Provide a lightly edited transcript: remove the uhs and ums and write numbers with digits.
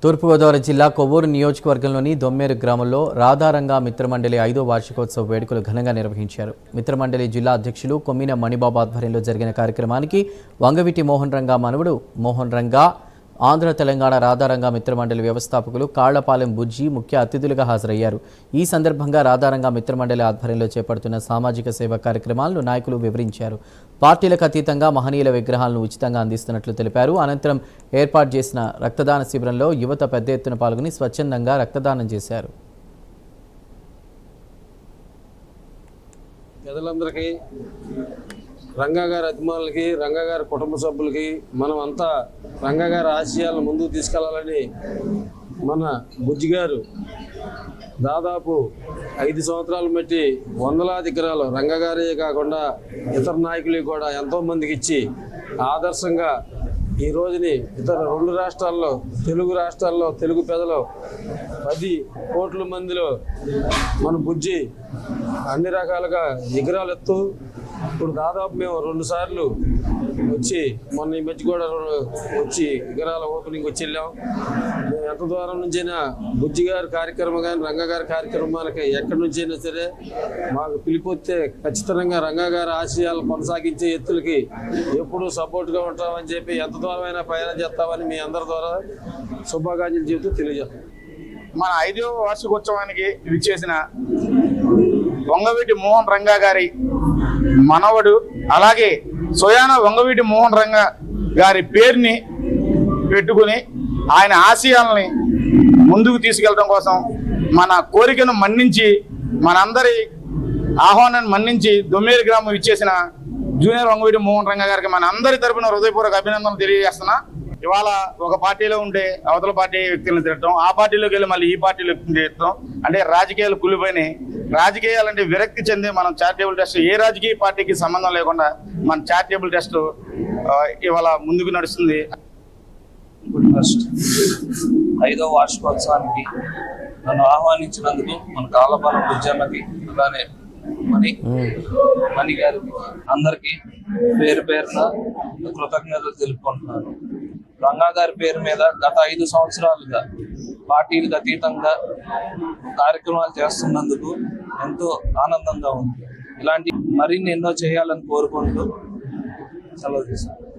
తూర్పుగోదావరి జిల్లా కొవ్వూరు నియోజకవర్గంలోని దొమ్మేరు గ్రామంలో రాధారంగా మిత్రమండలి 5వ వార్షికోత్సవ వేడుకలు ఘనంగా నిర్వహించారు. మిత్రమండలి జిల్లా అధ్యక్షులు కొమ్మిన మణిబాబు ఆధ్వర్యంలో జరిగిన కార్యక్రమానికి వంగవీటి మోహన్ రంగా మనవడు మోహన్ రంగా, ఆంధ్ర తెలంగాణ రాధారంగా మిత్రమండలి వ్యవస్థాపకులు కాళ్లపాలెం బుజ్జి ముఖ్య అతిథులుగా హాజరయ్యారు. ఈ సందర్భంగా రాధారంగా మిత్రమండలి ఆధ్వర్యంలో చేపడుతున్న సామాజిక సేవా కార్యక్రమాలను నాయకులు వివరించారు. పార్టీలకు అతీతంగా మహనీయుల విగ్రహాలను ఉచితంగా అందిస్తున్నట్లు తెలిపారు. అనంతరం ఏర్పాటు చేసిన రక్తదాన శిబిరంలో యువత పెద్ద ఎత్తున పాల్గొని స్వచ్ఛందంగా రక్తదానం చేశారు. రంగా గారి అభిమానులకి, రంగా గారి కుటుంబ సభ్యులకి మనం అంతా రంగా గారి ఆశయాలను ముందుకు తీసుకెళ్లాలని మన బుజ్జి గారు దాదాపు 5 సంవత్సరాలు బట్టి వందలాది ఎకరాలు రంగా గారే కాకుండా ఇతర నాయకులు కూడా ఎంతోమందికి ఇచ్చి ఆదర్శంగా ఈ రోజుని ఇతర 2 రాష్ట్రాల్లో, తెలుగు రాష్ట్రాల్లో తెలుగు ప్రజలు 10 కోట్ల మందిలో మన బుజ్జి అన్ని రకాలుగా ఎకరాలు ఎత్తు. ఇప్పుడు దాదాపు మేము 2 సార్లు వచ్చి మొన్న ఈ మధ్య కూడా వచ్చి విగ్రహాల ఓపెనింగ్ వచ్చి వెళ్ళాం. మేము ఎంత దూరం నుంచైనా బుజ్జి గారి కార్యక్రమం కానీ రంగా గారి కార్యక్రమాలకి ఎక్కడి నుంచైనా సరే మాకు పిలిపోతే ఖచ్చితంగా రంగా గారి ఆశయాలు కొనసాగించే ఎత్తులకి ఎప్పుడూ సపోర్ట్గా ఉంటామని చెప్పి ఎంత దూరమైనా ప్రయాణం చేస్తామని మీ అందరి ద్వారా శుభాకాంక్షలు చెబుతూ తెలియజేస్తాం. మన 5వ వార్షికోత్సవానికి విచ్చేసిన వంగవీటి మోహన్ రంగా గారి మనవడు, అలాగే సోయాన వంగవీటి మోహన్ రంగా గారి పేరుని పెట్టుకుని ఆయన ఆశయాలని ముందుకు తీసుకెళ్ళడం కోసం మన కోరికను మన్నించి, మనందరి ఆహ్వానాన్ని మన్నించి దొమ్మేరు గ్రామం ఇచ్చేసిన జూనియర్ వంగవీటి మోహన్ రంగా గారికి మన అందరి తరపున హృదయపూర్వక అభినందనలు తెలియజేస్తున్నా. ఇవాళ ఒక పార్టీలో ఉంటే అవతల పార్టీ వ్యక్తులను తిట్టడం, ఆ పార్టీలోకి వెళ్ళి మళ్ళీ ఈ పార్టీలో తిట్టడం, అంటే రాజకీయాలు కులిపోయినాయి. రాజకీయాలంటే విరక్తి చెంది మనం చారిటబుల్ ట్రస్ట్, ఏ రాజకీయ పార్టీకి సంబంధం లేకుండా మన చారిటబుల్ ట్రస్ట్ ఇవాళ ముందుకు నడుస్తుంది. ట్రస్ట్ 5వ వార్షికోత్సవానికి నన్ను ఆహ్వానించినందుకు మన కాళ్లపాలెం బుజ్జన్నకి, అలానే మణి గారికి, అందరికీ పేరు పేరున కృతజ్ఞతలు తెలుపుకుంటున్నాను. రంగా గారి పేరు మీద గత 5 సంవత్సరాలుగా పార్టీలకు అతీతంగా కార్యక్రమాలు చేస్తున్నందుకు ఎంతో ఆనందంగా ఉంది. ఇలాంటి మరిన్ని ఎన్నో చేయాలని కోరుకుంటూ సెలవు తీసుకుంటాను.